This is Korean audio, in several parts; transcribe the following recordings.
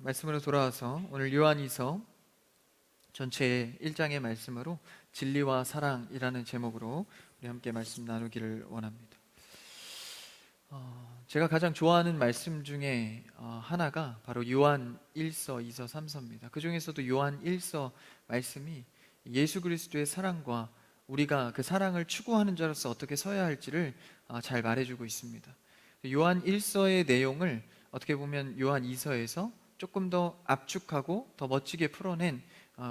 말씀으로 돌아와서 오늘 요한이서 전체 1장의 말씀으로 진리와 사랑이라는 제목으로 우리 함께 말씀 나누기를 원합니다. 제가 가장 좋아하는 말씀 중에 하나가 바로 요한 1서, 2서, 3서입니다. 그 중에서도 요한 1서 말씀이 예수 그리스도의 사랑과 우리가 그 사랑을 추구하는 자로서 어떻게 서야 할지를 잘 말해주고 있습니다. 요한 1서의 내용을 어떻게 보면 요한 2서에서 조금 더 압축하고 더 멋지게 풀어낸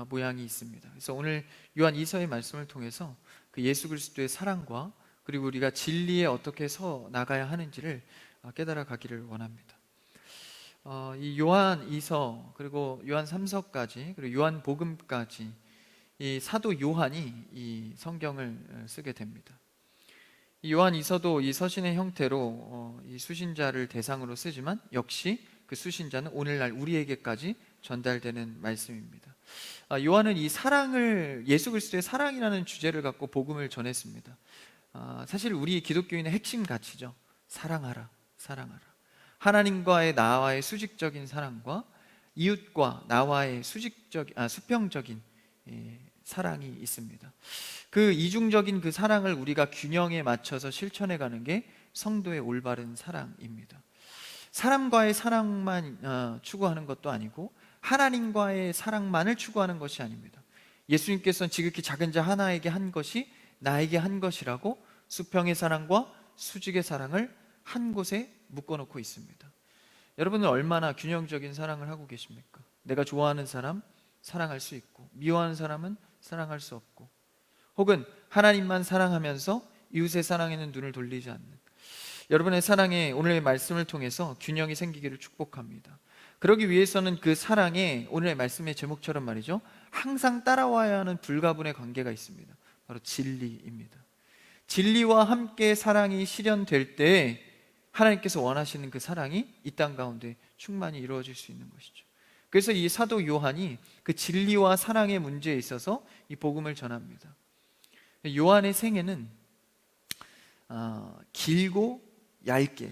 모양이 있습니다. 그래서 오늘 요한 2서의 말씀을 통해서 그 예수 그리스도의 사랑과 그리고 우리가 진리에 어떻게 서 나가야 하는지를 깨달아 가기를 원합니다. 이 요한 2서 그리고 요한 3서까지 그리고 요한 복음까지 이 사도 요한이 이 성경을 쓰게 됩니다. 이 요한 2서도 이 서신의 형태로 이 수신자를 대상으로 쓰지만 역시 그 수신자는 오늘날 우리에게까지 전달되는 말씀입니다. 요한은 이 사랑을, 예수 그리스도의 사랑이라는 주제를 갖고 복음을 전했습니다. 사실 우리 기독교인의 핵심 가치죠. 사랑하라, 사랑하라. 하나님과의 나와의 수직적인 사랑과 이웃과 나와의 수평적인 사랑이 있습니다. 그 이중적인 그 사랑을 우리가 균형에 맞춰서 실천해가는 게 성도의 올바른 사랑입니다. 사람과의 사랑만 추구하는 것도 아니고 하나님과의 사랑만을 추구하는 것이 아닙니다. 예수님께서는 지극히 작은 자 하나에게 한 것이 나에게 한 것이라고 수평의 사랑과 수직의 사랑을 한 곳에 묶어놓고 있습니다. 여러분은 얼마나 균형적인 사랑을 하고 계십니까? 내가 좋아하는 사람 사랑할 수 있고 미워하는 사람은 사랑할 수 없고, 혹은 하나님만 사랑하면서 이웃의 사랑에는 눈을 돌리지 않는 여러분의 사랑에 오늘의 말씀을 통해서 균형이 생기기를 축복합니다. 그러기 위해서는 그 사랑에 오늘의 말씀의 제목처럼 말이죠, 항상 따라와야 하는 불가분의 관계가 있습니다. 바로 진리입니다. 진리와 함께 사랑이 실현될 때 하나님께서 원하시는 그 사랑이 이 땅 가운데 충만히 이루어질 수 있는 것이죠. 그래서 이 사도 요한이 그 진리와 사랑의 문제에 있어서 이 복음을 전합니다. 요한의 생애는 길고 얇게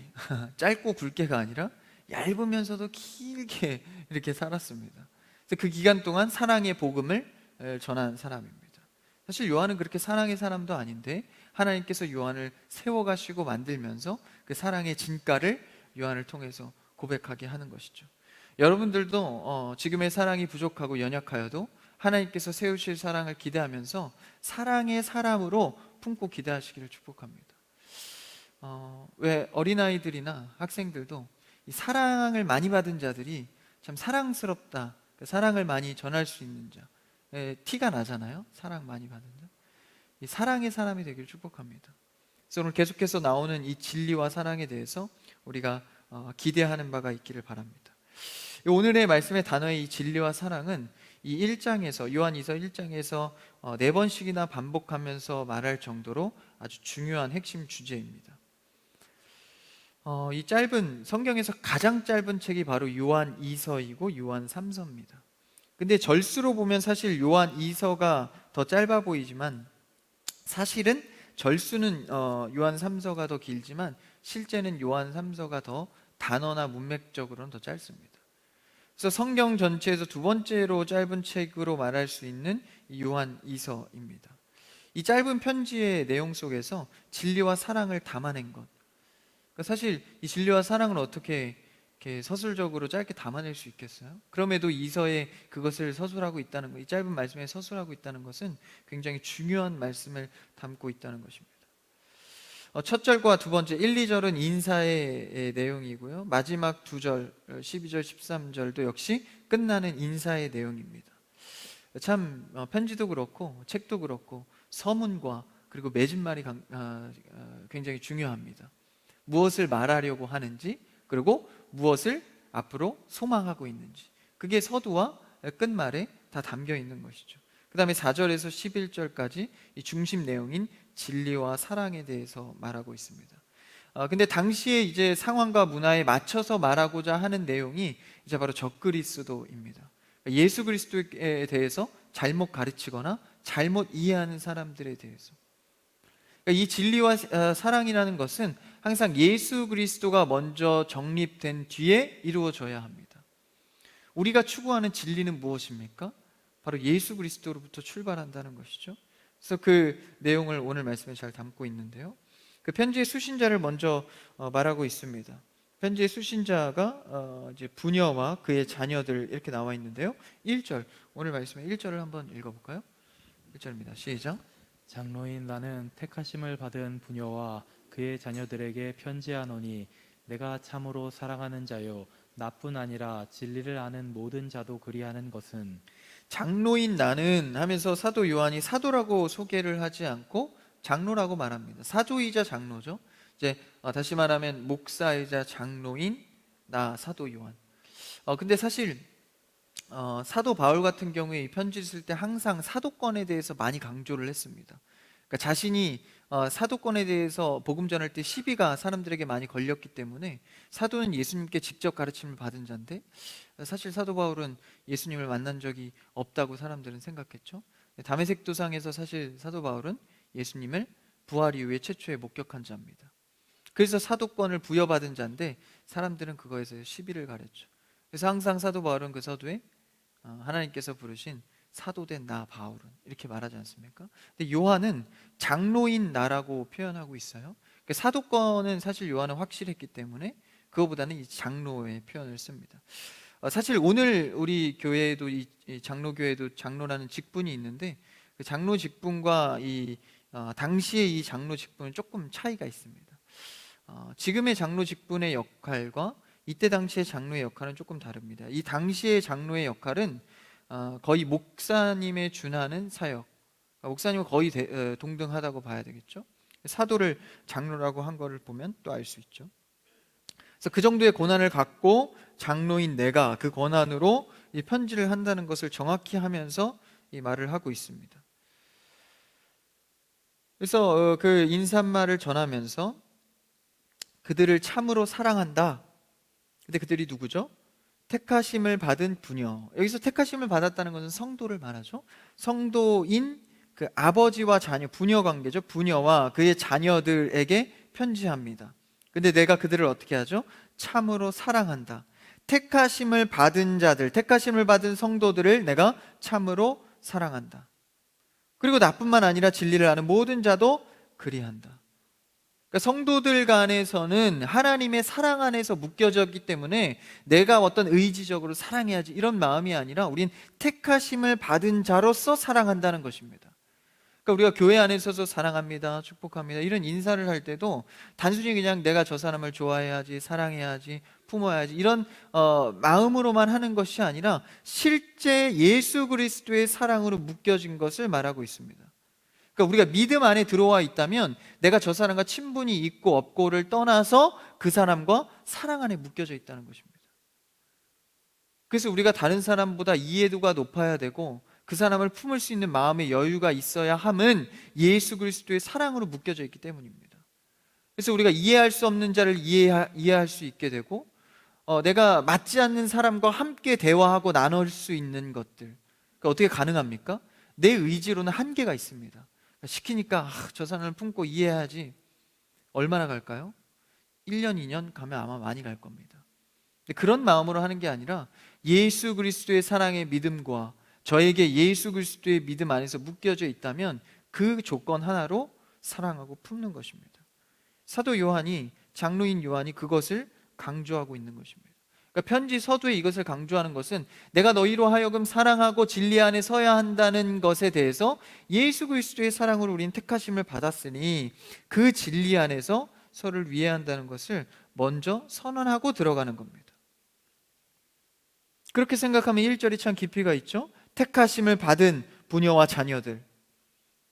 짧고 굵게가 아니라 얇으면서도 길게 이렇게 살았습니다. 그래서 그 기간 동안 사랑의 복음을 전한 사람입니다. 사실 요한은 그렇게 사랑의 사람도 아닌데 하나님께서 요한을 세워가시고 만들면서 그 사랑의 진가를 요한을 통해서 고백하게 하는 것이죠. 여러분들도 지금의 사랑이 부족하고 연약하여도 하나님께서 세우실 사랑을 기대하면서 사랑의 사람으로 품고 기대하시기를 축복합니다. 왜 어린아이들이나 학생들도 이 사랑을 많이 받은 자들이 참 사랑스럽다, 사랑을 많이 전할 수 있는 자, 티가 나잖아요. 사랑 많이 받은 자, 이 사랑의 사람이 되기를 축복합니다. 그래서 오늘 계속해서 나오는 이 진리와 사랑에 대해서 우리가 기대하는 바가 있기를 바랍니다. 오늘의 말씀의 단어의 이 진리와 사랑은 이 1장에서 요한2서 1장에서 4번씩이나 반복하면서 말할 정도로 아주 중요한 핵심 주제입니다. 이 짧은 성경에서 가장 짧은 책이 바로 요한2서이고 요한3서입니다. 근데 절수로 보면 사실 요한2서가 더 짧아 보이지만 사실은 절수는 요한3서가 더 길지만 실제는 요한3서가 더 단어나 문맥적으로는 더 짧습니다. 그래서 성경 전체에서 두 번째로 짧은 책으로 말할 수 있는 요한2서입니다. 이 짧은 편지의 내용 속에서 진리와 사랑을 담아낸 것, 사실 이 진리와 사랑을 어떻게 이렇게 서술적으로 짧게 담아낼 수 있겠어요? 그럼에도 이서에 그것을 서술하고 있다는 것, 이 짧은 말씀에 서술하고 있다는 것은 굉장히 중요한 말씀을 담고 있다는 것입니다. 첫 절과 두 번째 1, 2절은 인사의 내용이고요, 마지막 두 절 12절 13절도 역시 끝나는 인사의 내용입니다. 참 편지도 그렇고 책도 그렇고 서문과 그리고 맺은말이 굉장히 중요합니다. 무엇을 말하려고 하는지, 그리고 무엇을 앞으로 소망하고 있는지, 그게 서두와 끝말에 다 담겨 있는 것이죠. 그 다음에 4절에서 11절까지 이 중심 내용인 진리와 사랑에 대해서 말하고 있습니다. 근데 당시에 이제 상황과 문화에 맞춰서 말하고자 하는 내용이 이제 바로 적그리스도입니다. 예수 그리스도에 대해서 잘못 가르치거나 잘못 이해하는 사람들에 대해서, 이 진리와 사랑이라는 것은 항상 예수 그리스도가 먼저 정립된 뒤에 이루어져야 합니다. 우리가 추구하는 진리는 무엇입니까? 바로 예수 그리스도로부터 출발한다는 것이죠. 그래서 그 내용을 오늘 말씀에 잘 담고 있는데요. 그 편지의 수신자를 먼저 말하고 있습니다. 편지의 수신자가 이제 부녀와 그의 자녀들 이렇게 나와 있는데요. 1절, 오늘 말씀의 1절을 한번 읽어볼까요? 1절입니다. 시작. 장로인 나는 택하심을 받은 부녀와 그의 자녀들에게 편지하노니 내가 참으로 사랑하는 자요 나뿐 아니라 진리를 아는 모든 자도 그리하는 것은. 장로인 나는 하면서 사도 요한이 사도라고 소개를 하지 않고 장로라고 말합니다. 사도이자 장로죠. 이제 다시 말하면 목사이자 장로인 나 사도 요한. 근데 사실 사도 바울 같은 경우에 이 편지를 쓸 때 항상 사도권에 대해서 많이 강조를 했습니다. 그러니까 자신이 사도권에 대해서 복음 전할 때 시비가 사람들에게 많이 걸렸기 때문에 사도는 예수님께 직접 가르침을 받은 자인데, 사실 사도 바울은 예수님을 만난 적이 없다고 사람들은 생각했죠. 다메섹 도상에서 사실 사도 바울은 예수님을 부활 이후에 최초에 목격한 자입니다. 그래서 사도권을 부여받은 자인데 사람들은 그거에서 시비를 가렸죠. 그래서 항상 사도 바울은 그 서두에 하나님께서 부르신 사도된 나 바울은 이렇게 말하지 않습니까? 근데 요한은 장로인 나라고 표현하고 있어요. 그러니까 사도권은 사실 요한은 확실했기 때문에 그거보다는 이 장로의 표현을 씁니다. 사실 오늘 우리 교회에도 이 장로교회도 장로라는 직분이 있는데 그 장로 직분과 이 당시의 이 장로 직분은 조금 차이가 있습니다. 지금의 장로 직분의 역할과 이때 당시의 장로의 역할은 조금 다릅니다. 이 당시의 장로의 역할은 거의 목사님에 준하는 사역, 목사님은 거의 동등하다고 봐야 되겠죠. 사도를 장로라고 한 거를 보면 또 알 수 있죠. 그래서 그 정도의 권한을 갖고 장로인 내가 그 권한으로 이 편지를 한다는 것을 정확히 하면서 이 말을 하고 있습니다. 그래서 그 인사말을 전하면서 그들을 참으로 사랑한다. 근데 그들이 누구죠? 택하심을 받은 부녀. 여기서 택하심을 받았다는 것은 성도를 말하죠. 성도인 그 아버지와 자녀, 부녀 관계죠. 부녀와 그의 자녀들에게 편지합니다. 근데 내가 그들을 어떻게 하죠? 참으로 사랑한다. 택하심을 받은 자들, 택하심을 받은 성도들을 내가 참으로 사랑한다. 그리고 나뿐만 아니라 진리를 아는 모든 자도 그리한다. 그러니까 성도들 간에서는 하나님의 사랑 안에서 묶여져 있기 때문에 내가 어떤 의지적으로 사랑해야지 이런 마음이 아니라 우린 택하심을 받은 자로서 사랑한다는 것입니다. 그러니까 우리가 교회 안에 서서 사랑합니다, 축복합니다 이런 인사를 할 때도 단순히 그냥 내가 저 사람을 좋아해야지, 사랑해야지, 품어야지 이런 마음으로만 하는 것이 아니라 실제 예수 그리스도의 사랑으로 묶여진 것을 말하고 있습니다. 그러니까 우리가 믿음 안에 들어와 있다면 내가 저 사람과 친분이 있고 없고를 떠나서 그 사람과 사랑 안에 묶여져 있다는 것입니다. 그래서 우리가 다른 사람보다 이해도가 높아야 되고 그 사람을 품을 수 있는 마음의 여유가 있어야 함은 예수 그리스도의 사랑으로 묶여져 있기 때문입니다. 그래서 우리가 이해할 수 없는 자를 이해할 수 있게 되고 내가 맞지 않는 사람과 함께 대화하고 나눌 수 있는 것들, 그러니까 어떻게 가능합니까? 내 의지로는 한계가 있습니다. 시키니까 저 사람을 품고 이해해야지. 얼마나 갈까요? 1년, 2년 가면 아마 많이 갈 겁니다. 근데 그런 마음으로 하는 게 아니라 예수 그리스도의 사랑의 믿음과 저에게 예수 그리스도의 믿음 안에서 묶여져 있다면 그 조건 하나로 사랑하고 품는 것입니다. 사도 요한이, 장로인 요한이 그것을 강조하고 있는 것입니다. 그러니까 편지 서두에 이것을 강조하는 것은 내가 너희로 하여금 사랑하고 진리 안에 서야 한다는 것에 대해서 예수 그리스도의 사랑으로 우리는 택하심을 받았으니 그 진리 안에서 서로를 위해야 한다는 것을 먼저 선언하고 들어가는 겁니다. 그렇게 생각하면 1절이 참 깊이가 있죠. 택하심을 받은 부녀와 자녀들,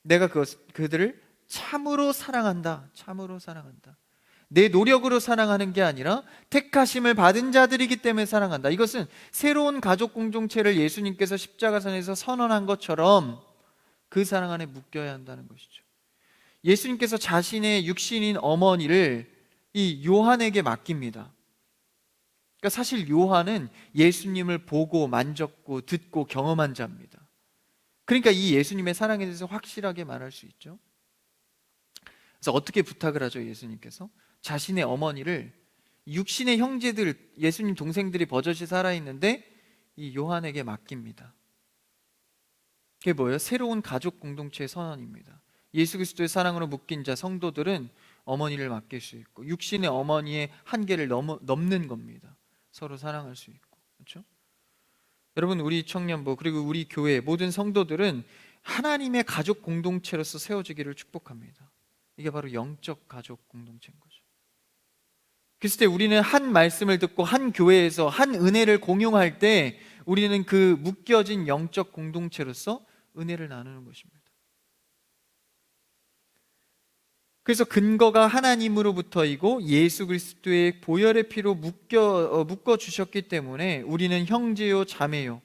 내가 그들을 참으로 사랑한다. 참으로 사랑한다. 내 노력으로 사랑하는 게 아니라 택하심을 받은 자들이기 때문에 사랑한다. 이것은 새로운 가족 공동체를 예수님께서 십자가선에서 선언한 것처럼 그 사랑 안에 묶여야 한다는 것이죠. 예수님께서 자신의 육신인 어머니를 이 요한에게 맡깁니다. 그러니까 사실 요한은 예수님을 보고 만졌고 듣고 경험한 자입니다. 그러니까 이 예수님의 사랑에 대해서 확실하게 말할 수 있죠. 그래서 어떻게 부탁을 하죠? 예수님께서 자신의 어머니를, 육신의 형제들, 예수님 동생들이 버젓이 살아있는데 이 요한에게 맡깁니다. 그게 뭐예요? 새로운 가족 공동체의 선언입니다. 예수 그리스도의 사랑으로 묶인 자 성도들은 어머니를 맡길 수 있고 육신의 어머니의 한계를 넘는 겁니다. 서로 사랑할 수 있고. 그렇죠? 여러분, 우리 청년부 그리고 우리 교회 모든 성도들은 하나님의 가족 공동체로서 세워지기를 축복합니다. 이게 바로 영적 가족 공동체인 거죠. 그랬을 때 우리는 한 말씀을 듣고 한 교회에서 한 은혜를 공용할 때 우리는 그 묶여진 영적 공동체로서 은혜를 나누는 것입니다. 그래서 근거가 하나님으로부터이고 예수 그리스도의 보혈의 피로 묶어 주셨기 때문에 우리는 형제요 자매요.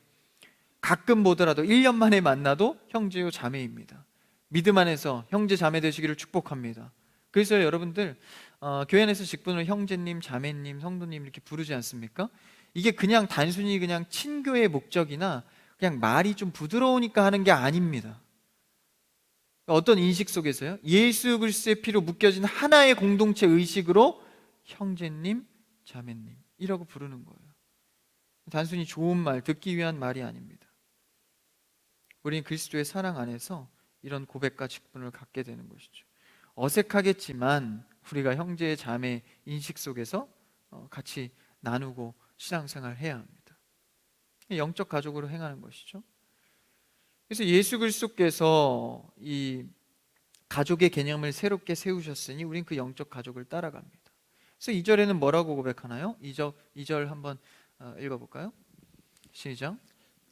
가끔 보더라도 1년 만에 만나도 형제요 자매입니다. 믿음 안에서 형제 자매 되시기를 축복합니다. 그래서 여러분들 교회 안에서 직분을 형제님, 자매님, 성도님 이렇게 부르지 않습니까? 이게 그냥 단순히 그냥 친교의 목적이나 그냥 말이 좀 부드러우니까 하는 게 아닙니다. 어떤 인식 속에서요? 예수 그리스도의 피로 묶여진 하나의 공동체 의식으로 형제님, 자매님 이라고 부르는 거예요. 단순히 좋은 말, 듣기 위한 말이 아닙니다. 우리는 그리스도의 사랑 안에서 이런 고백과 직분을 갖게 되는 것이죠. 어색하겠지만 우리가 형제, 자매 인식 속에서 같이 나누고 신앙생활을 해야 합니다. 영적 가족으로 행하는 것이죠. 그래서 예수 그리스도께서 이 가족의 개념을 새롭게 세우셨으니 우린 그 영적 가족을 따라갑니다. 그래서 2절에는 뭐라고 고백하나요? 2절 한번 읽어볼까요? 시작.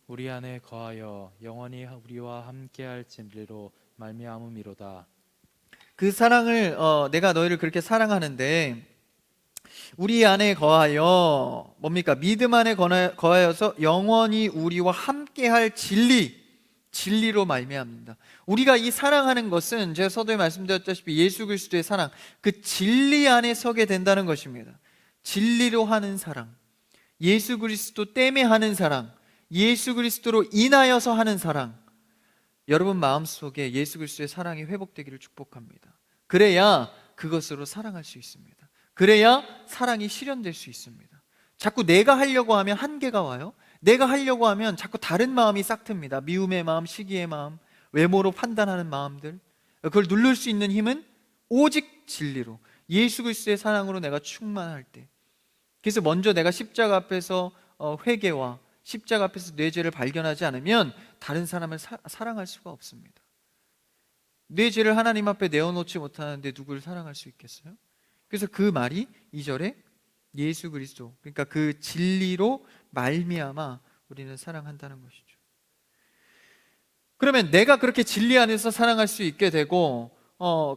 우리 안에 거하여 영원히 우리와 함께할 진리로 말미암음이로다. 그 사랑을 내가 너희를 그렇게 사랑하는데 우리 안에 거하여 뭡니까? 믿음 안에 거하여서 영원히 우리와 함께할 진리로 말미암는다. 우리가 이 사랑하는 것은 제가 서두에 말씀드렸다시피 예수 그리스도의 사랑, 그 진리 안에 서게 된다는 것입니다. 진리로 하는 사랑, 예수 그리스도 때문에 하는 사랑, 예수 그리스도로 인하여서 하는 사랑, 여러분 마음속에 예수 그리스도의 사랑이 회복되기를 축복합니다. 그래야 그것으로 사랑할 수 있습니다. 그래야 사랑이 실현될 수 있습니다. 자꾸 내가 하려고 하면 한계가 와요. 내가 하려고 하면 자꾸 다른 마음이 싹 틉니다. 미움의 마음, 시기의 마음, 외모로 판단하는 마음들. 그걸 누를 수 있는 힘은 오직 진리로, 예수 그리스도의 사랑으로 내가 충만할 때. 그래서 먼저 내가 십자가 앞에서 회개와 십자가 앞에서 내 죄를 발견하지 않으면 다른 사람을 사랑할 수가 없습니다. 내 죄를 하나님 앞에 내어놓지 못하는데 누구를 사랑할 수 있겠어요? 그래서 그 말이 2절에 예수 그리스도, 그러니까 그 진리로 말미암아 우리는 사랑한다는 것이죠. 그러면 내가 그렇게 진리 안에서 사랑할 수 있게 되고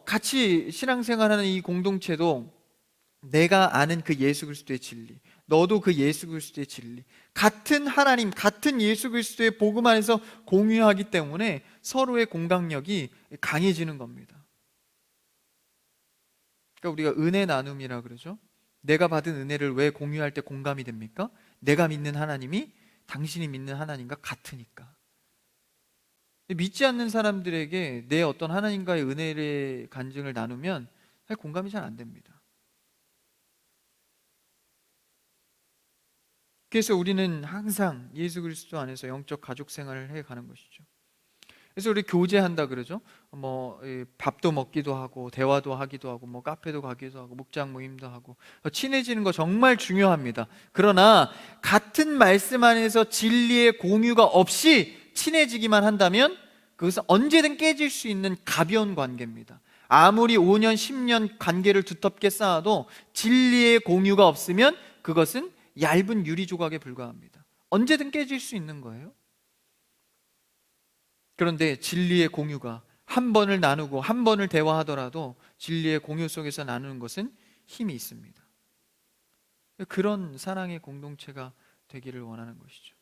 같이 신앙생활하는 이 공동체도 내가 아는 그 예수 그리스도의 진리, 너도 그 예수 그리스도의 진리, 같은 하나님, 같은 예수 그리스도의 복음 안에서 공유하기 때문에 서로의 공감력이 강해지는 겁니다. 그러니까 우리가 은혜 나눔이라 그러죠. 내가 받은 은혜를 왜 공유할 때 공감이 됩니까? 내가 믿는 하나님이 당신이 믿는 하나님과 같으니까. 믿지 않는 사람들에게 내 어떤 하나님과의 은혜의 간증을 나누면 사실 공감이 잘 안 됩니다. 그래서 우리는 항상 예수 그리스도 안에서 영적 가족 생활을 해가는 것이죠. 그래서 우리 교제한다 그러죠. 밥도 먹기도 하고 대화도 하기도 하고 카페도 가기도 하고 목장 모임도 하고 친해지는 거 정말 중요합니다. 그러나 같은 말씀 안에서 진리의 공유가 없이 친해지기만 한다면 그것은 언제든 깨질 수 있는 가벼운 관계입니다. 아무리 5년, 10년 관계를 두텁게 쌓아도 진리의 공유가 없으면 그것은 얇은 유리 조각에 불과합니다. 언제든 깨질 수 있는 거예요. 그런데 진리의 공유가 한 번을 나누고 한 번을 대화하더라도 진리의 공유 속에서 나누는 것은 힘이 있습니다. 그런 사랑의 공동체가 되기를 원하는 것이죠.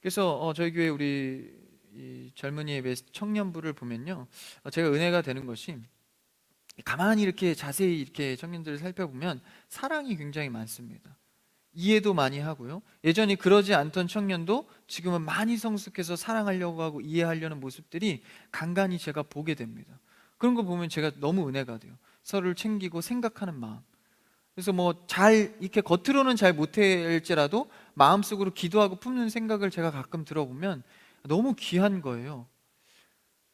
그래서 저희 교회 우리 이 젊은이 예배 청년부를 보면요, 제가 은혜가 되는 것이 가만히 이렇게 자세히 이렇게 청년들을 살펴보면 사랑이 굉장히 많습니다. 이해도 많이 하고요. 예전에 그러지 않던 청년도 지금은 많이 성숙해서 사랑하려고 하고 이해하려는 모습들이 간간히 제가 보게 됩니다. 그런 거 보면 제가 너무 은혜가 돼요. 서로를 챙기고 생각하는 마음. 그래서 뭐 잘 이렇게 겉으로는 잘 못할지라도 마음속으로 기도하고 품는 생각을 제가 가끔 들어보면 너무 귀한 거예요.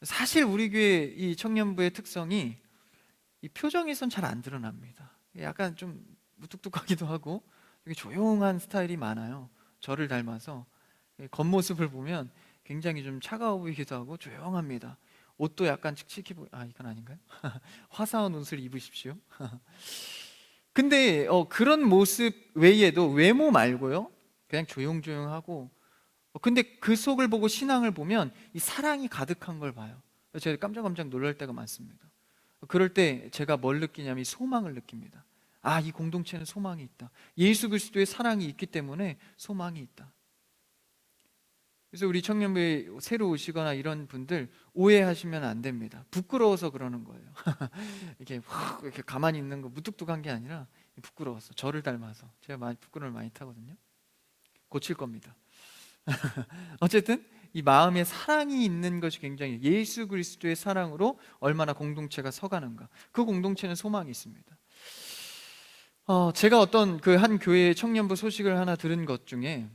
사실 우리 교회 이 청년부의 특성이 이 표정에선 잘 안 드러납니다. 약간 좀 무뚝뚝하기도 하고 되게 조용한 스타일이 많아요. 저를 닮아서 겉모습을 보면 굉장히 좀 차가워 보이기도 하고 조용합니다. 옷도 약간 칙칙해 이건 아닌가요? 화사한 옷을 입으십시오. 근데 그런 모습 외에도 외모 말고요, 그냥 조용조용하고 근데 그 속을 보고 신앙을 보면 이 사랑이 가득한 걸 봐요. 그래서 제가 깜짝깜짝 놀랄 때가 많습니다. 그럴 때 제가 뭘 느끼냐면 이 소망을 느낍니다. 이 공동체는 소망이 있다. 예수 그리스도의 사랑이 있기 때문에 소망이 있다. 그래서 우리 청년부에 새로 오시거나 이런 분들 오해하시면 안 됩니다. 부끄러워서 그러는 거예요. 이렇게 가만히 있는 거 무뚝뚝한 게 아니라 부끄러워서, 저를 닮아서. 제가 부끄러움을 많이 타거든요. 고칠 겁니다. 어쨌든 이 마음에 사랑이 있는 것이 굉장히, 예수 그리스도의 사랑으로 얼마나 공동체가 서가는가, 그 공동체는 소망이 있습니다. 제가 어떤 그 한 교회의 청년부 소식을 하나 들은 것 중에,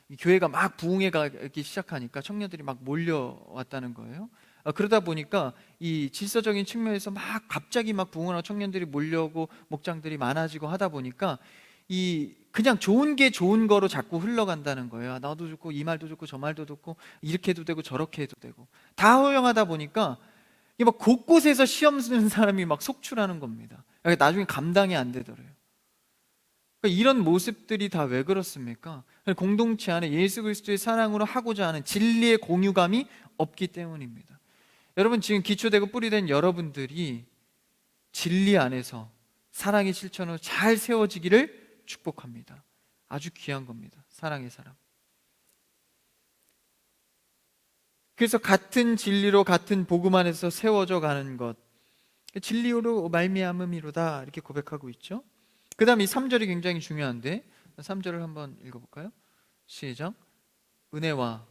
이 교회가 막 부흥해 가기 시작하니까 청년들이 막 몰려왔다는 거예요. 그러다 보니까 이 질서적인 측면에서 막 갑자기 막 부흥하는 청년들이 몰려오고 목장들이 많아지고 하다 보니까 이 그냥 좋은 게 좋은 거로 자꾸 흘러간다는 거예요. 나도 좋고 이 말도 좋고 저 말도 좋고 이렇게 해도 되고 저렇게 해도 되고 다 허용하다 보니까 이게 막 곳곳에서 시험 쓰는 사람이 막 속출하는 겁니다. 나중에 감당이 안 되더래요. 그러니까 이런 모습들이 다 왜 그렇습니까? 공동체 안에 예수 그리스도의 사랑으로 하고자 하는 진리의 공유감이 없기 때문입니다. 여러분, 지금 기초되고 뿌리된 여러분들이 진리 안에서 사랑의 실천으로 잘 세워지기를 축복합니다. 아주 귀한 겁니다. 사랑의 사람. 그래서 같은 진리로 같은 복음 안에서 세워져 가는 것, 진리로 말미암음이로다, 이렇게 고백하고 있죠. 그 다음 이 3절이 굉장히 중요한데 3절을 한번 읽어볼까요? 시작. 은혜와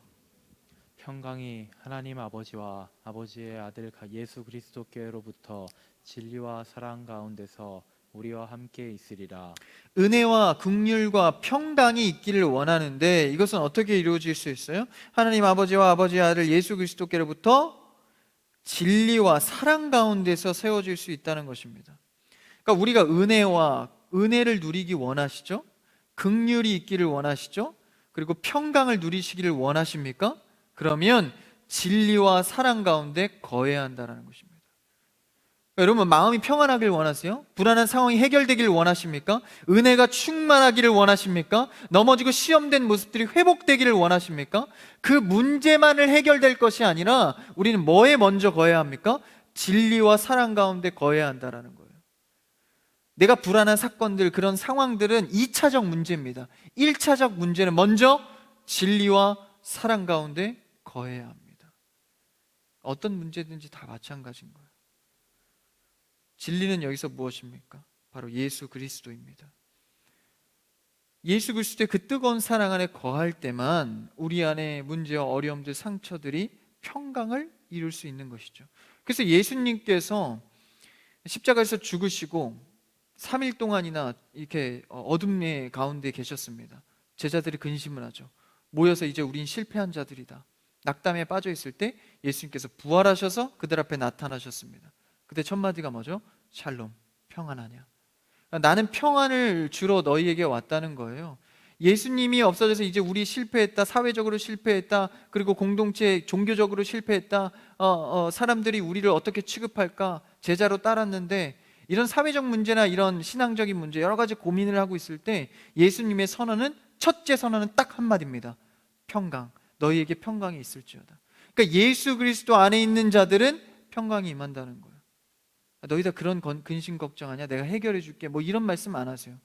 평강이 하나님 아버지와 아버지의 아들 예수 그리스도께로부터 진리와 사랑 가운데서 우리와 함께 있으리라. 은혜와 긍휼과 평강이 있기를 원하는데 이것은 어떻게 이루어질 수 있어요? 하나님 아버지와 아버지의 아들 예수 그리스도께로부터 진리와 사랑 가운데서 세워질 수 있다는 것입니다. 그러니까 우리가 은혜를 누리기 원하시죠? 긍휼이 있기를 원하시죠? 그리고 평강을 누리시기를 원하십니까? 그러면 진리와 사랑 가운데 거해야 한다는 것입니다. 여러분, 마음이 평안하길 원하세요? 불안한 상황이 해결되기를 원하십니까? 은혜가 충만하기를 원하십니까? 넘어지고 시험된 모습들이 회복되기를 원하십니까? 그 문제만을 해결될 것이 아니라 우리는 뭐에 먼저 거해야 합니까? 진리와 사랑 가운데 거해야 한다는 거예요. 내가 불안한 사건들, 그런 상황들은 2차적 문제입니다. 1차적 문제는 먼저 진리와 사랑 가운데 거해야 합니다. 어떤 문제든지 다 마찬가지인 거예요. 진리는 여기서 무엇입니까? 바로 예수 그리스도입니다. 예수 그리스도의 그 뜨거운 사랑 안에 거할 때만 우리 안에 문제와 어려움들, 상처들이 평강을 이룰 수 있는 것이죠. 그래서 예수님께서 십자가에서 죽으시고 3일 동안이나 이렇게 어둠의 가운데 계셨습니다. 제자들이 근심을 하죠. 모여서 이제 우린 실패한 자들이다. 낙담에 빠져 있을 때 예수님께서 부활하셔서 그들 앞에 나타나셨습니다. 그때 첫 마디가 뭐죠? 샬롬, 평안하냐. 나는 평안을 주러 너희에게 왔다는 거예요. 예수님이 없어져서 이제 우리 실패했다, 사회적으로 실패했다, 그리고 공동체, 종교적으로 실패했다, 사람들이 우리를 어떻게 취급할까, 제자로 따랐는데 이런 사회적 문제나 이런 신앙적인 문제, 여러 가지 고민을 하고 있을 때 예수님의 선언은, 첫째 선언은 딱 한마디입니다. 평강, 너희에게 평강이 있을지어다. 그러니까 예수 그리스도 안에 있는 자들은 평강이 임한다는 거예요. 너희 다 그런 근심 걱정하냐? 내가 해결해 줄게. 뭐 이런 말씀 안 하세요.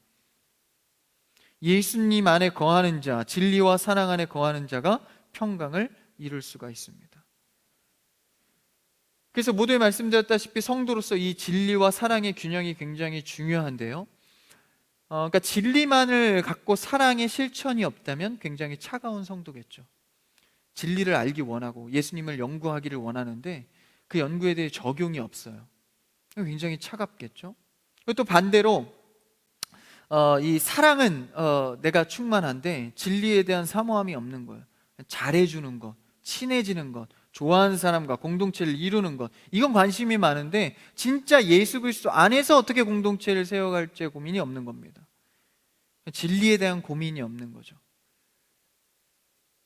예수님 안에 거하는 자, 진리와 사랑 안에 거하는 자가 평강을 이룰 수가 있습니다. 그래서 모두에 말씀드렸다시피 성도로서 이 진리와 사랑의 균형이 굉장히 중요한데요. 그러니까 진리만을 갖고 사랑의 실천이 없다면 굉장히 차가운 성도겠죠. 진리를 알기 원하고 예수님을 연구하기를 원하는데 그 연구에 대해 적용이 없어요. 굉장히 차갑겠죠. 그리고 또 반대로 이 사랑은 내가 충만한데 진리에 대한 사모함이 없는 거예요. 잘해주는 것, 친해지는 것, 좋아하는 사람과 공동체를 이루는 것, 이건 관심이 많은데 진짜 예수 그리스도 안에서 어떻게 공동체를 세워갈지 고민이 없는 겁니다. 진리에 대한 고민이 없는 거죠.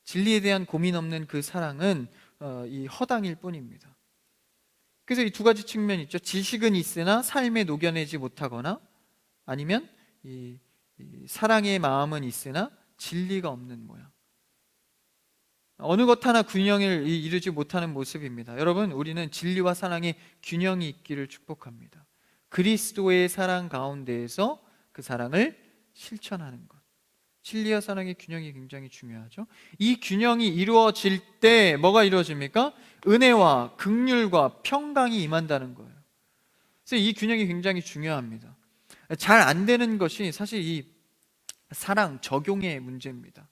진리에 대한 고민 없는 그 사랑은 이 허당일 뿐입니다. 그래서 이 두 가지 측면이 있죠. 지식은 있으나 삶에 녹여내지 못하거나, 아니면 이 사랑의 마음은 있으나 진리가 없는 모양. 어느 것 하나 균형을 이루지 못하는 모습입니다. 여러분, 우리는 진리와 사랑의 균형이 있기를 축복합니다. 그리스도의 사랑 가운데에서 그 사랑을 실천하는 것. 진리와 사랑의 균형이 굉장히 중요하죠. 이 균형이 이루어질 때 뭐가 이루어집니까? 은혜와 긍휼과 평강이 임한다는 거예요. 그래서 이 균형이 굉장히 중요합니다. 잘 안 되는 것이 사실 이 사랑 적용의 문제입니다.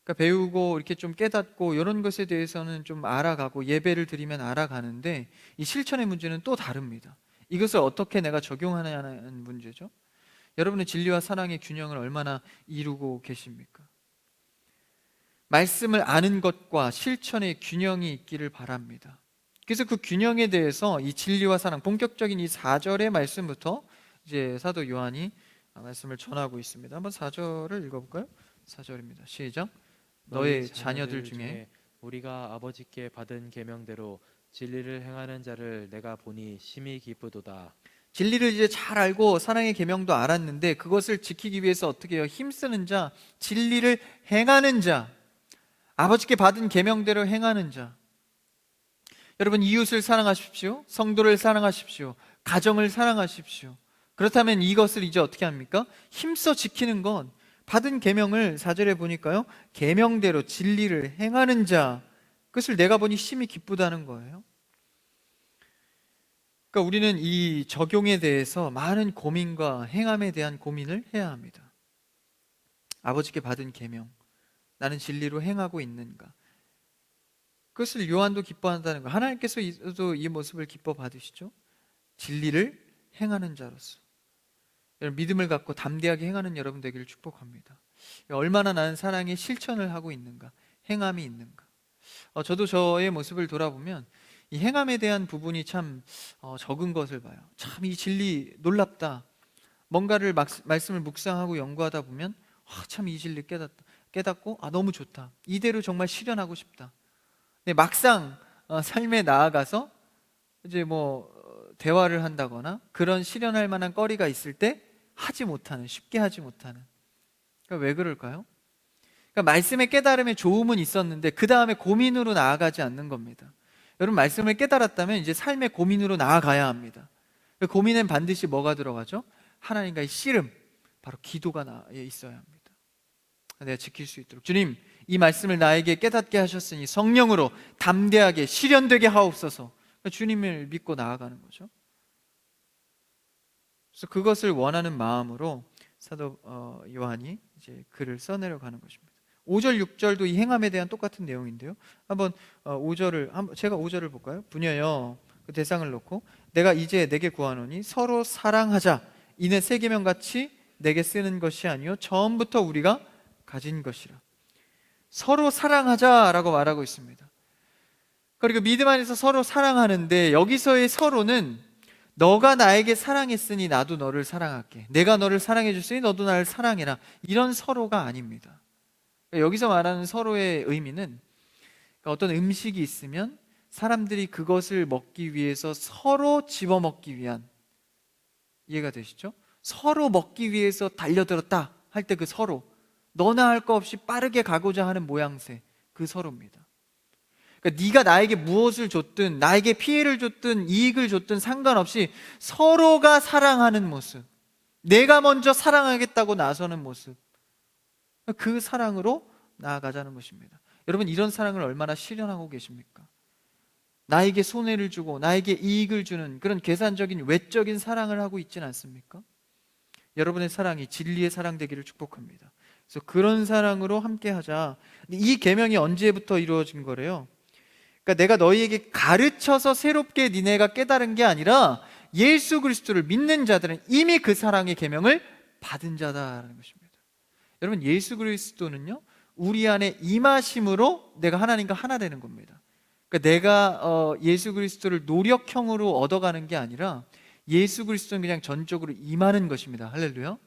그러니까 배우고 이렇게 좀 깨닫고 이런 것에 대해서는 좀 알아가고 예배를 드리면 알아가는데, 이 실천의 문제는 또 다릅니다. 이것을 어떻게 내가 적용하냐는 문제죠. 여러분의 진리와 사랑의 균형을 얼마나 이루고 계십니까? 말씀을 아는 것과 실천의 균형이 있기를 바랍니다. 그래서 그 균형에 대해서 이 진리와 사랑, 본격적인 이 4절의 말씀부터 이제 사도 요한이 말씀을 전하고 있습니다. 한번 4절을 읽어볼까요? 4절입니다. 시작. 너의 자녀들 중에 우리가 아버지께 받은 계명대로 진리를 행하는 자를 내가 보니 심히 기쁘도다. 진리를 이제 잘 알고 사랑의 계명도 알았는데 그것을 지키기 위해서 어떻게 해요? 힘쓰는 자, 진리를 행하는 자, 아버지께 받은 계명대로 행하는 자. 여러분, 이웃을 사랑하십시오. 성도를 사랑하십시오. 가정을 사랑하십시오. 그렇다면 이것을 이제 어떻게 합니까? 힘써 지키는 건, 받은 계명을 4절에 보니까요, 계명대로 진리를 행하는 자, 그것을 내가 보니 심히 기쁘다는 거예요. 그러니까 우리는 이 적용에 대해서 많은 고민과 행함에 대한 고민을 해야 합니다. 아버지께 받은 계명, 나는 진리로 행하고 있는가? 그것을 요한도 기뻐한다는 거. 하나님께서도 이 모습을 기뻐 받으시죠? 진리를 행하는 자로서 여러분, 믿음을 갖고 담대하게 행하는 여러분 되기를 축복합니다. 얼마나 나는 사랑의 실천을 하고 있는가, 행함이 있는가. 저도 저의 모습을 돌아보면 이 행함에 대한 부분이 참 적은 것을 봐요. 참 이 진리 놀랍다. 뭔가를 말씀을 묵상하고 연구하다 보면 참 이 진리 깨닫고 너무 좋다. 이대로 정말 실현하고 싶다. 근데 막상 삶에 나아가서 이제 대화를 한다거나 그런 실현할 만한 거리가 있을 때 쉽게 하지 못하는. 그러니까 왜 그럴까요? 그러니까 말씀의 깨달음에 좋음은 있었는데 그 다음에 고민으로 나아가지 않는 겁니다. 여러분, 말씀을 깨달았다면 이제 삶의 고민으로 나아가야 합니다. 그 고민엔 반드시 뭐가 들어가죠? 하나님과의 씨름, 바로 기도가 있어야 합니다. 내가 지킬 수 있도록, 주님, 이 말씀을 나에게 깨닫게 하셨으니 성령으로 담대하게 실현되게 하옵소서. 주님을 믿고 나아가는 거죠. 그래서 그것을 원하는 마음으로 사도 요한이 이제 글을 써내려 가는 것입니다. 5절, 6절도 이 행함에 대한 똑같은 내용인데요. 한번 5절을 제가 5절을 볼까요? 부녀여, 그 대상을 놓고 내가 이제 내게 구하노니 서로 사랑하자. 이는 새 계명 같이 내게 쓰는 것이 아니요 처음부터 우리가 가진 것이라. 서로 사랑하자라고 말하고 있습니다. 그리고 믿음 안에서 서로 사랑하는데 여기서의 서로는 너가 나에게 사랑했으니 나도 너를 사랑할게. 내가 너를 사랑해 줬으니 너도 나를 사랑해라. 이런 서로가 아닙니다. 여기서 말하는 서로의 의미는, 어떤 음식이 있으면 사람들이 그것을 먹기 위해서 서로 집어먹기 위한, 이해가 되시죠? 서로 먹기 위해서 달려들었다 할 때 그 서로, 너나 할 거 없이 빠르게 가고자 하는 모양새, 그 서로입니다. 그러니까 네가 나에게 무엇을 줬든, 나에게 피해를 줬든 이익을 줬든 상관없이 서로가 사랑하는 모습, 내가 먼저 사랑하겠다고 나서는 모습, 그 사랑으로 나아가자는 것입니다. 여러분, 이런 사랑을 얼마나 실현하고 계십니까? 나에게 손해를 주고 나에게 이익을 주는 그런 계산적인 외적인 사랑을 하고 있지는 않습니까? 여러분의 사랑이 진리의 사랑 되기를 축복합니다. 그래서 그런 사랑으로 함께 하자. 이 계명이 언제부터 이루어진 거래요? 그러니까 내가 너희에게 가르쳐서 새롭게 니네가 깨달은 게 아니라 예수 그리스도를 믿는 자들은 이미 그 사랑의 계명을 받은 자다라는 것입니다. 여러분, 예수 그리스도는요, 우리 안에 임하심으로 내가 하나님과 하나 되는 겁니다. 그러니까 내가 예수 그리스도를 노력형으로 얻어가는 게 아니라 예수 그리스도는 그냥 전적으로 임하는 것입니다. 할렐루야.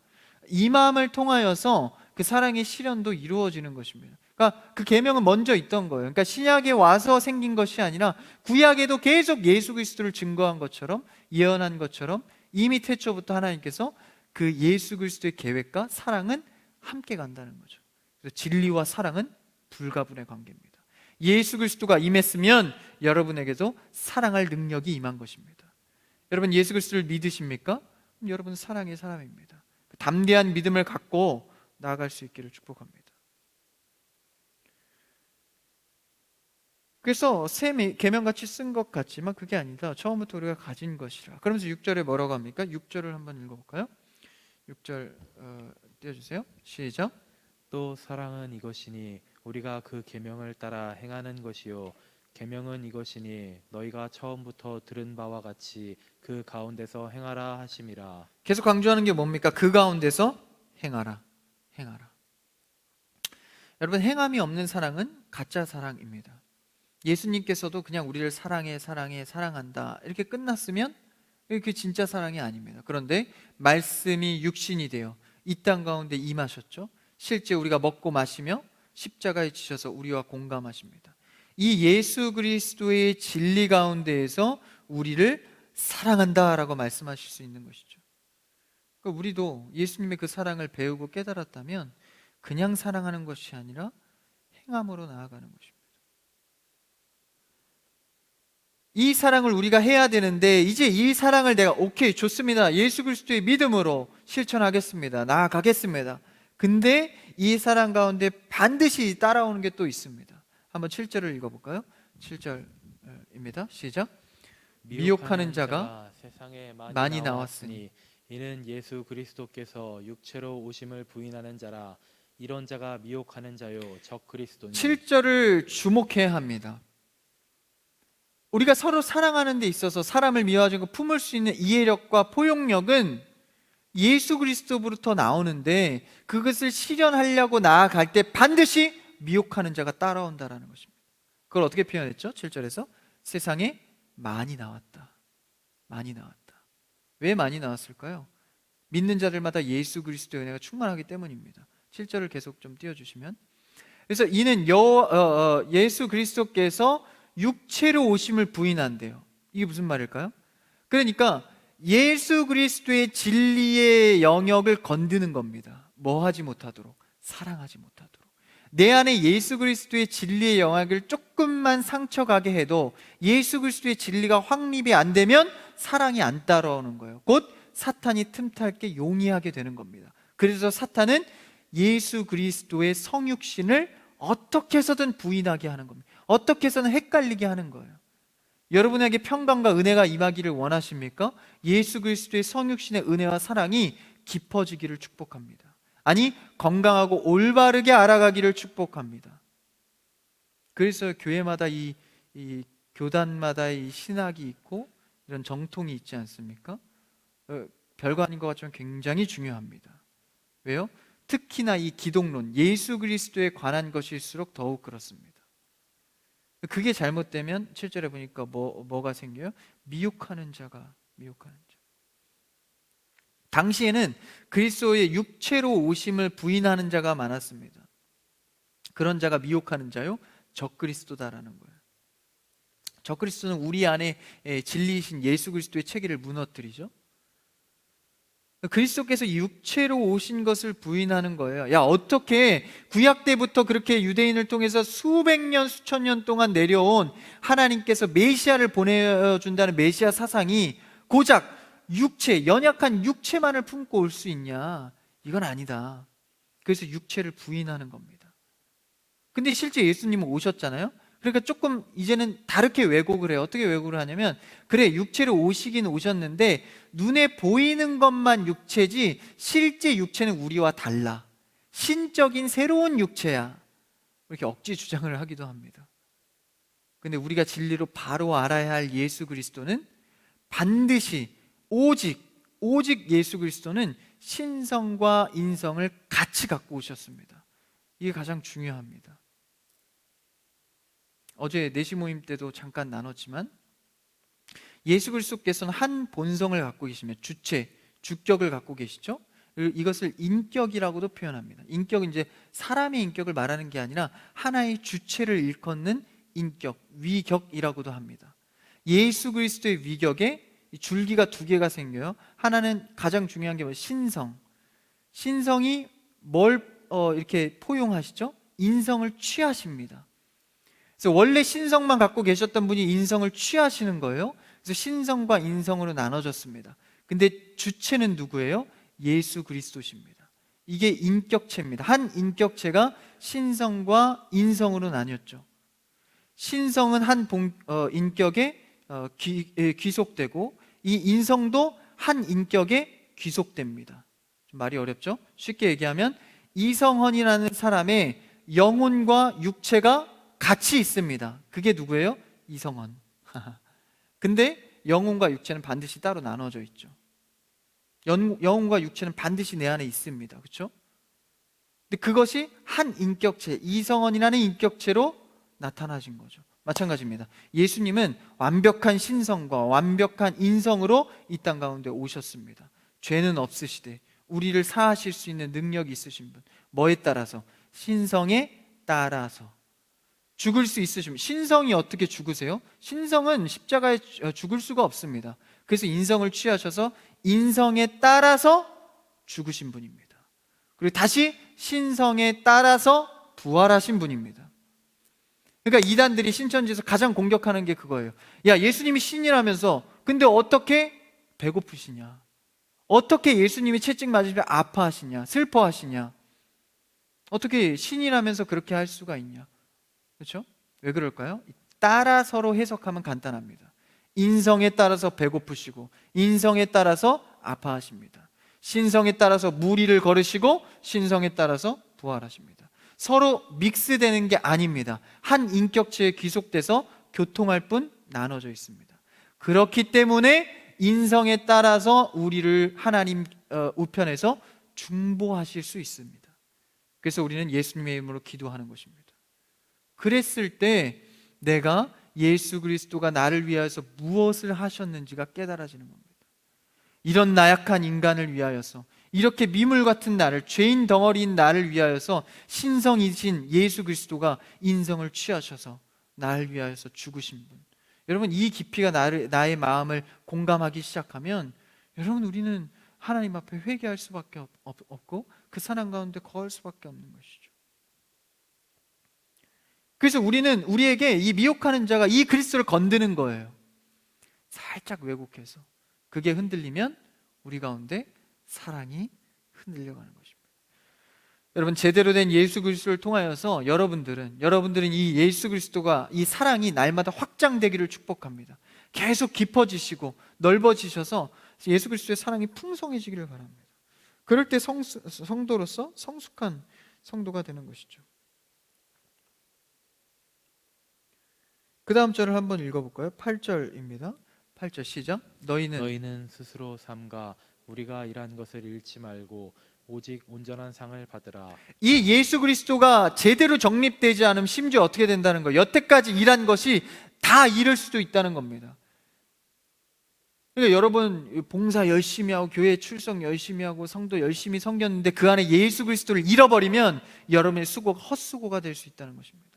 임함을 통하여서 그 사랑의 실현도 이루어지는 것입니다. 그러니까 그 계명은 먼저 있던 거예요. 그러니까 신약에 와서 생긴 것이 아니라 구약에도 계속 예수 그리스도를 증거한 것처럼, 예언한 것처럼 이미 태초부터 하나님께서 그 예수 그리스도의 계획과 사랑은 함께 간다는 거죠. 그래서 진리와 사랑은 불가분의 관계입니다. 예수 그리스도가 임했으면 여러분에게도 사랑할 능력이 임한 것입니다. 여러분, 예수 그리스도를 믿으십니까? 그럼 여러분은 사랑의 사람입니다. 담대한 믿음을 갖고 나아갈 수 있기를 축복합니다. 그래서 새 계명같이 쓴 것 같지만 그게 아니다. 처음부터 우리가 가진 것이라. 그러면서 6절에 뭐라고 합니까? 6절을 한번 읽어볼까요? 6절 띄워주세요. 시작. 또 사랑은 이것이니 우리가 그 계명을 따라 행하는 것이요 계명은 이것이니 너희가 처음부터 들은 바와 같이 그 가운데서 행하라 하심이라. 계속 강조하는 게 뭡니까? 그 가운데서 행하라. 행하라. 여러분, 행함이 없는 사랑은 가짜 사랑입니다. 예수님께서도 그냥 우리를 사랑해 사랑해 사랑한다 이렇게 끝났으면 그게 진짜 사랑이 아닙니다. 그런데 말씀이 육신이 되어 이 땅 가운데 임하셨죠. 실제 우리가 먹고 마시며 십자가에 지셔서 우리와 공감하십니다. 이 예수 그리스도의 진리 가운데에서 우리를 사랑한다라고 말씀하실 수 있는 것이죠. 그러니까 우리도 예수님의 그 사랑을 배우고 깨달았다면 그냥 사랑하는 것이 아니라 행함으로 나아가는 것입니다. 이 사랑을 우리가 해야 되는데 이제 이 사랑을 내가 오케이 좋습니다, 예수 그리스도의 믿음으로 실천하겠습니다, 나아가겠습니다. 근데 이 사랑 가운데 반드시 따라오는 게 또 있습니다. 한번 7절을 읽어볼까요? 7절입니다. 시작. 미혹하는 자가 세상에 많이 나왔으니 이는 예수 그리스도께서 육체로 오심을 부인하는 자라. 이런 자가 미혹하는 자요 적 그리스도니. 7절을 주목해야 합니다. 우리가 서로 사랑하는 데 있어서 사람을 미워하지 않고 품을 수 있는 이해력과 포용력은 예수 그리스도부터 나오는데 그것을 실현하려고 나아갈 때 반드시 미혹하는 자가 따라온다라는 것입니다. 그걸 어떻게 표현했죠? 7절에서 세상에 많이 나왔다. 많이 나왔다. 왜 많이 나왔을까요? 믿는 자들마다 예수 그리스도의 은혜가 충만하기 때문입니다. 7절을 계속 좀 띄워주시면, 그래서 이는 예수 그리스도께서 육체로 오심을 부인한대요. 이게 무슨 말일까요? 그러니까 예수 그리스도의 진리의 영역을 건드는 겁니다. 뭐 하지 못하도록? 사랑하지 못하도록. 내 안에 예수 그리스도의 진리의 영역을 조금만 상처가게 해도 예수 그리스도의 진리가 확립이 안 되면 사랑이 안 따라오는 거예요. 곧 사탄이 틈탈게 용이하게 되는 겁니다. 그래서 사탄은 예수 그리스도의 성육신을 어떻게 해서든 부인하게 하는 겁니다. 어떻게 해서는 헷갈리게 하는 거예요. 여러분에게 평강과 은혜가 임하기를 원하십니까? 예수 그리스도의 성육신의 은혜와 사랑이 깊어지기를 축복합니다. 아니, 건강하고 올바르게 알아가기를 축복합니다. 그래서 교회마다 이 교단마다 이 신학이 있고 이런 정통이 있지 않습니까? 별거 아닌 것 같지만 굉장히 중요합니다. 왜요? 특히나 이 기독론, 예수 그리스도에 관한 것일수록 더욱 그렇습니다. 그게 잘못되면 7절에 보니까 뭐가 생겨요? 미혹하는 자가 미혹하는 자. 당시에는 그리스도의 육체로 오심을 부인하는 자가 많았습니다. 그런 자가 미혹하는 자요, 적그리스도다라는 거예요. 적그리스도는 우리 안에 진리이신 예수 그리스도의 체계를 무너뜨리죠. 그리스도께서 육체로 오신 것을 부인하는 거예요. 야, 어떻게 구약 때부터 그렇게 유대인을 통해서 수백 년, 수천 년 동안 내려온 하나님께서 메시아를 보내준다는 메시아 사상이 고작 육체, 연약한 육체만을 품고 올 수 있냐? 이건 아니다. 그래서 육체를 부인하는 겁니다. 근데 실제 예수님은 오셨잖아요. 그러니까 조금 이제는 다르게 왜곡을 해요. 어떻게 왜곡을 하냐면, 그래, 육체로 오시긴 오셨는데 눈에 보이는 것만 육체지 실제 육체는 우리와 달라. 신적인 새로운 육체야. 이렇게 억지 주장을 하기도 합니다. 근데 우리가 진리로 바로 알아야 할 예수 그리스도는 반드시 오직 예수 그리스도는 신성과 인성을 같이 갖고 오셨습니다. 이게 가장 중요합니다. 어제 내시 모임 때도 잠깐 나눴지만 예수 그리스도께서는 한 본성을 갖고 계시며 주체, 주격을 갖고 계시죠. 이것을 인격이라고도 표현합니다. 인격은 이제 사람의 인격을 말하는 게 아니라 하나의 주체를 일컫는 인격, 위격이라고도 합니다. 예수 그리스도의 위격에 줄기가 두 개가 생겨요. 하나는 가장 중요한 게 신성. 신성이 뭘 이렇게 포용하시죠? 인성을 취하십니다. 그래서 원래 신성만 갖고 계셨던 분이 인성을 취하시는 거예요. 그래서 신성과 인성으로 나눠졌습니다. 근데 주체는 누구예요? 예수 그리스도십니다. 이게 인격체입니다. 한 인격체가 신성과 인성으로 나뉘었죠. 신성은 한 인격에 귀속되고 이 인성도 한 인격에 귀속됩니다. 좀 말이 어렵죠? 쉽게 얘기하면 이성헌이라는 사람의 영혼과 육체가 같이 있습니다. 그게 누구예요? 이성헌. 근데 영혼과 육체는 반드시 따로 나눠져 있죠. 영혼과 육체는 반드시 내 안에 있습니다. 그렇죠? 근데 그것이 한 인격체, 이성헌이라는 인격체로 나타나신 거죠. 마찬가지입니다. 예수님은 완벽한 신성과 완벽한 인성으로 이 땅 가운데 오셨습니다. 죄는 없으시되 우리를 사하실 수 있는 능력이 있으신 분. 뭐에 따라서? 신성에 따라서. 죽을 수 있으시면. 신성이 어떻게 죽으세요? 신성은 십자가에 죽을 수가 없습니다. 그래서 인성을 취하셔서 인성에 따라서 죽으신 분입니다. 그리고 다시 신성에 따라서 부활하신 분입니다. 그러니까 이단들이 신천지에서 가장 공격하는 게 그거예요. 야, 예수님이 신이라면서 근데 어떻게 배고프시냐? 어떻게 예수님이 채찍 맞으시면 아파하시냐? 슬퍼하시냐? 어떻게 신이라면서 그렇게 할 수가 있냐? 그렇죠? 왜 그럴까요? 따라서로 해석하면 간단합니다. 인성에 따라서 배고프시고 인성에 따라서 아파하십니다. 신성에 따라서 무리를 걸으시고 신성에 따라서 부활하십니다. 서로 믹스되는 게 아닙니다. 한 인격체에 귀속돼서 교통할 뿐 나눠져 있습니다. 그렇기 때문에 인성에 따라서 우리를 하나님 우편에서 중보하실 수 있습니다. 그래서 우리는 예수님의 이름으로 기도하는 것입니다. 그랬을 때 내가 예수 그리스도가 나를 위하여서 무엇을 하셨는지가 깨달아지는 겁니다. 이런 나약한 인간을 위하여서, 이렇게 미물 같은 나를, 죄인 덩어리인 나를 위하여서 신성이신 예수 그리스도가 인성을 취하셔서 나를 위하여서 죽으신 분. 여러분, 이 깊이가 나의 마음을 공감하기 시작하면 여러분, 우리는 하나님 앞에 회개할 수밖에 없고 그 사랑 가운데 거할 수밖에 없는 것이죠. 그래서 우리는 우리에게 이 미혹하는 자가 이 그리스도를 건드는 거예요. 살짝 왜곡해서. 그게 흔들리면 우리 가운데 사랑이 흔들려가는 것입니다. 여러분, 제대로 된 예수 그리스도를 통하여서 여러분들은 이 예수 그리스도가, 이 사랑이 날마다 확장되기를 축복합니다. 계속 깊어지시고 넓어지셔서 예수 그리스도의 사랑이 풍성해지기를 바랍니다. 그럴 때 성도로서 성숙한 성도가 되는 것이죠. 그 다음 절을 한번 읽어볼까요? 8절입니다. 8절 시작. 너희는 스스로 삼가 우리가 일한 것을 잃지 말고 오직 온전한 상을 받으라. 이 예수 그리스도가 제대로 정립되지 않으면 심지어 어떻게 된다는 거예요? 여태까지 일한 것이 다 잃을 수도 있다는 겁니다. 그러니까 여러분, 봉사 열심히 하고 교회 출석 열심히 하고 성도 열심히 섬겼는데 그 안에 예수 그리스도를 잃어버리면 여러분의 수고가 헛수고가 될 수 있다는 것입니다.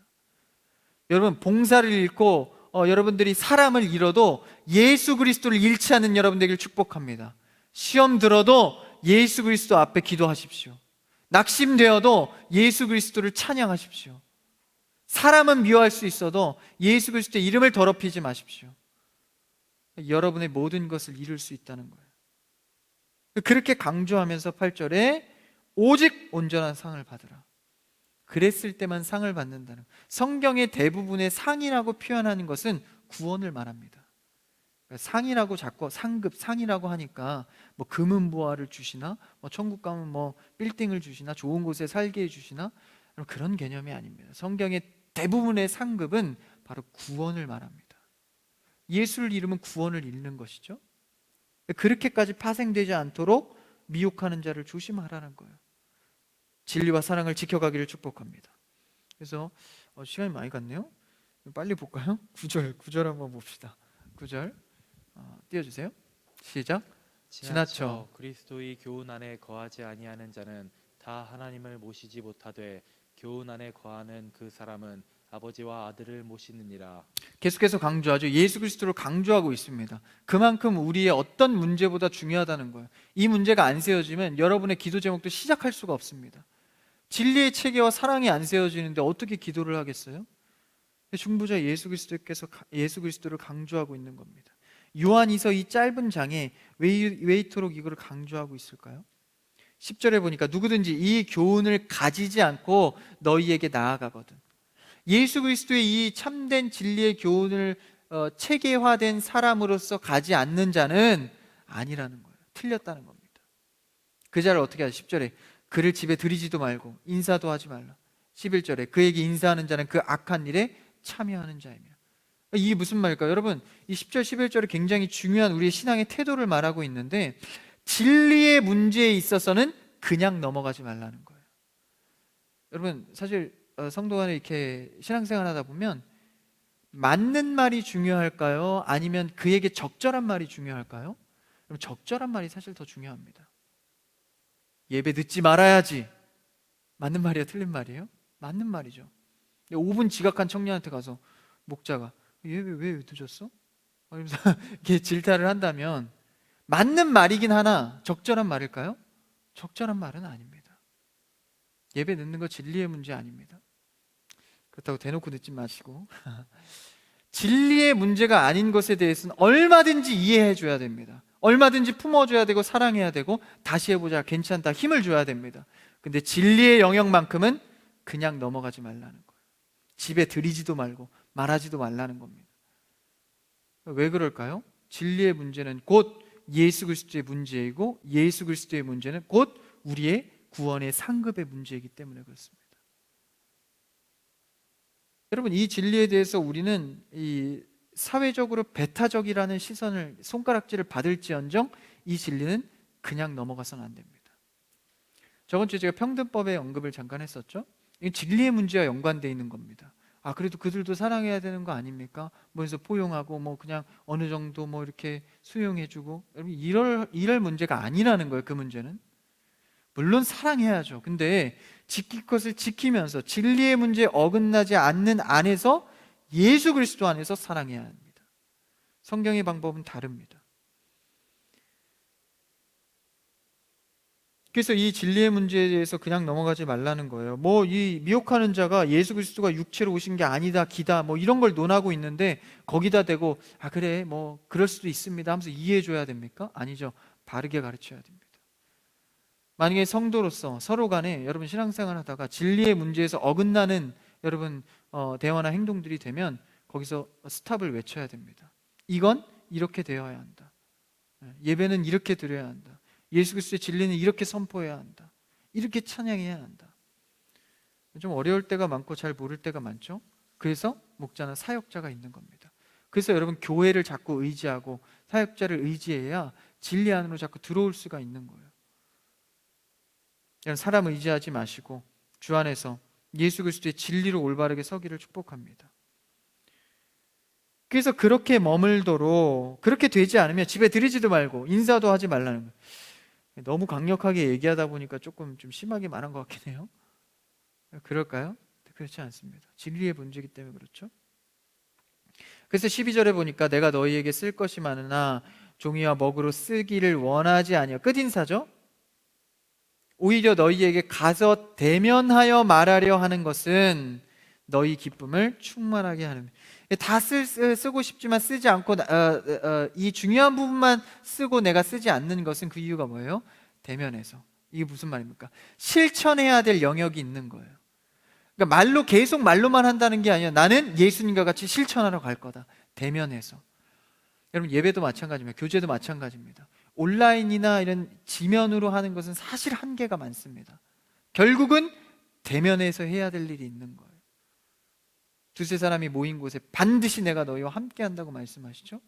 여러분, 봉사를 잃고 여러분들이 사람을 잃어도 예수 그리스도를 잃지 않는 여러분 되기를 축복합니다. 시험 들어도 예수 그리스도 앞에 기도하십시오. 낙심되어도 예수 그리스도를 찬양하십시오. 사람은 미워할 수 있어도 예수 그리스도의 이름을 더럽히지 마십시오. 여러분의 모든 것을 잃을 수 있다는 거예요. 그렇게 강조하면서 8절에 오직 온전한 상을 받으라. 그랬을 때만 상을 받는다는, 성경의 대부분의 상이라고 표현하는 것은 구원을 말합니다. 상이라고 자꾸 상이라고 하니까 뭐 금은 보화를 주시나, 뭐 천국 가면 뭐 빌딩을 주시나, 좋은 곳에 살게 해주시나, 그런 개념이 아닙니다. 성경의 대부분의 상급은 바로 구원을 말합니다. 예수를 잃으면 구원을 잃는 것이죠. 그렇게까지 파생되지 않도록 미혹하는 자를 조심하라는 거예요. 진리와 사랑을 지켜가기를 축복합니다. 그래서 시간이 많이 갔네요. 빨리 볼까요? 9절 한번 봅시다. 9절 띄워주세요. 시작. 지나쳐 그리스도의 교훈 안에 거하지 아니하는 자는 다 하나님을 모시지 못하되 교훈 안에 거하는 그 사람은 아버지와 아들을 모시느니라. 계속해서 강조하죠. 예수 그리스도를 강조하고 있습니다. 그만큼 우리의 어떤 문제보다 중요하다는 거예요. 이 문제가 안 세워지면 여러분의 기도 제목도 시작할 수가 없습니다. 진리의 체계와 사랑이 안 세워지는데 어떻게 기도를 하겠어요? 중보자 예수 그리스도를 강조하고 있는 겁니다. 요한이서 이 짧은 장에 왜 이토록 이거를 강조하고 있을까요? 10절에 보니까 누구든지 이 교훈을 가지지 않고 너희에게 나아가거든. 예수 그리스도의 이 참된 진리의 교훈을 체계화된 사람으로서 가지 않는 자는 아니라는 거예요. 틀렸다는 겁니다. 그 자를 어떻게 하죠? 10절에 그를 집에 들이지도 말고 인사도 하지 말라. 11절에 그에게 인사하는 자는 그 악한 일에 참여하는 자이며. 이게 무슨 말일까요? 여러분, 이 10절 11절이 굉장히 중요한 우리의 신앙의 태도를 말하고 있는데, 진리의 문제에 있어서는 그냥 넘어가지 말라는 거예요. 여러분, 사실 성도 간에 이렇게 신앙생활 하다 보면 맞는 말이 중요할까요? 아니면 그에게 적절한 말이 중요할까요? 그럼 적절한 말이 사실 더 중요합니다. 예배 늦지 말아야지. 맞는 말이에요? 틀린 말이에요? 맞는 말이죠. 5분 지각한 청년한테 가서 목자가 예배 왜 늦었어? 이러면서 이렇게 질타를 한다면 맞는 말이긴 하나 적절한 말일까요? 적절한 말은 아닙니다. 예배 늦는 거 진리의 문제 아닙니다. 그렇다고 대놓고 늦지 마시고 진리의 문제가 아닌 것에 대해서는 얼마든지 이해해 줘야 됩니다. 얼마든지 품어줘야 되고 사랑해야 되고 다시 해보자, 괜찮다, 힘을 줘야 됩니다. 근데 진리의 영역만큼은 그냥 넘어가지 말라는 거예요. 집에 들이지도 말고 말하지도 말라는 겁니다. 왜 그럴까요? 진리의 문제는 곧 예수 그리스도의 문제이고 예수 그리스도의 문제는 곧 우리의 구원의 상급의 문제이기 때문에 그렇습니다. 여러분, 이 진리에 대해서 우리는 이 사회적으로 배타적이라는 시선을, 손가락질을 받을지언정 이 진리는 그냥 넘어가서는 안 됩니다. 저번 주에 제가 평등법의 언급을 잠깐 했었죠. 이 진리의 문제와 연관되어 있는 겁니다. 그래도 그들도 사랑해야 되는 거 아닙니까? 그래서 포용하고 그냥 어느 정도 이렇게 수용해주고, 여러분 이럴 문제가 아니라는 거예요. 그 문제는 물론 사랑해야죠. 근데 지킬 것을 지키면서 진리의 문제에 어긋나지 않는 안에서 예수 그리스도 안에서 사랑해야 합니다. 성경의 방법은 다릅니다. 그래서 이 진리의 문제에 대해서 그냥 넘어가지 말라는 거예요. 이 미혹하는 자가 예수 그리스도가 육체로 오신 게 아니다, 기다, 이런 걸 논하고 있는데 거기다 대고 그래, 그럴 수도 있습니다 하면서 이해해 줘야 됩니까? 아니죠. 바르게 가르쳐야 됩니다. 만약에 성도로서 서로 간에 여러분 신앙생활 하다가 진리의 문제에서 어긋나는 여러분 대화나 행동들이 되면 거기서 스탑을 외쳐야 됩니다. 이건 이렇게 되어야 한다. 예배는 이렇게 드려야 한다. 예수 그리스도의 진리는 이렇게 선포해야 한다. 이렇게 찬양해야 한다. 좀 어려울 때가 많고 잘 모를 때가 많죠. 그래서 목자나 사역자가 있는 겁니다. 그래서 여러분 교회를 자꾸 의지하고 사역자를 의지해야 진리 안으로 자꾸 들어올 수가 있는 거예요. 사람 의지하지 마시고 주 안에서 예수 그리스도의 진리로 올바르게 서기를 축복합니다. 그래서 그렇게 머물도록, 그렇게 되지 않으면 집에 들이지도 말고 인사도 하지 말라는 거예요. 너무 강력하게 얘기하다 보니까 조금 좀 심하게 말한 것 같긴 해요. 그럴까요? 그렇지 않습니다. 진리의 문제이기 때문에 그렇죠. 그래서 12절에 보니까 내가 너희에게 쓸 것이 많으나 종이와 먹으로 쓰기를 원하지 아니하여, 끝인사죠. 오히려 너희에게 가서 대면하여 말하려 하는 것은 너희 기쁨을 충만하게 하는, 다 쓰고 싶지만 쓰지 않고 이 중요한 부분만 쓰고 내가 쓰지 않는 것은 그 이유가 뭐예요? 대면에서. 이게 무슨 말입니까? 실천해야 될 영역이 있는 거예요. 그러니까 계속 말로만 한다는 게 아니라 나는 예수님과 같이 실천하러 갈 거다. 대면에서. 여러분 예배도 마찬가지입니다. 교제도 마찬가지입니다. 온라인이나 이런 지면으로 하는 것은 사실 한계가 많습니다. 결국은 대면에서 해야 될 일이 있는 거예요. 두세 사람이 모인 곳에 반드시 내가 너희와 함께 한다고 말씀하시죠.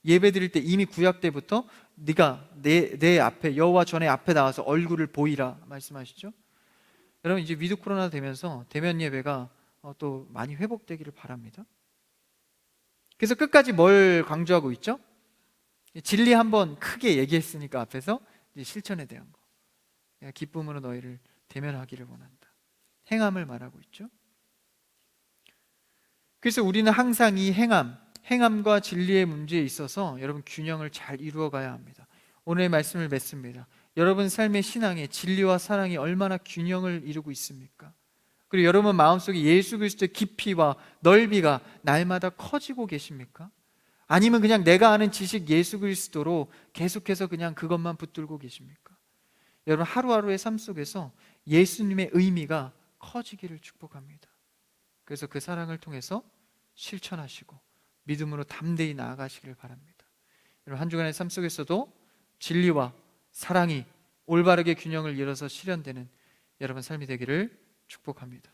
예배 드릴 때 이미 구약 때부터 네가 내 앞에 여호와 전에 앞에 나와서 얼굴을 보이라 말씀하시죠. 여러분 이제 위드 코로나 되면서 대면 예배가 또 많이 회복되기를 바랍니다. 그래서 끝까지 뭘 강조하고 있죠? 진리 한번 크게 얘기했으니까 앞에서 이제 실천에 대한 거. 내가 기쁨으로 너희를 대면하기를 원한다. 행함을 말하고 있죠. 그래서 우리는 항상 이 행함과 진리의 문제에 있어서 여러분 균형을 잘 이루어 가야 합니다. 오늘의 말씀을 맺습니다. 여러분 삶의 신앙에 진리와 사랑이 얼마나 균형을 이루고 있습니까? 그리고 여러분 마음속에 예수 그리스도의 깊이와 넓이가 날마다 커지고 계십니까? 아니면 그냥 내가 아는 지식 예수 그리스도로 계속해서 그냥 그것만 붙들고 계십니까? 여러분 하루하루의 삶 속에서 예수님의 의미가 커지기를 축복합니다. 그래서 그 사랑을 통해서 실천하시고 믿음으로 담대히 나아가시길 바랍니다. 여러분 한 주간의 삶 속에서도 진리와 사랑이 올바르게 균형을 이뤄서 실현되는 여러분 삶이 되기를 축복합니다.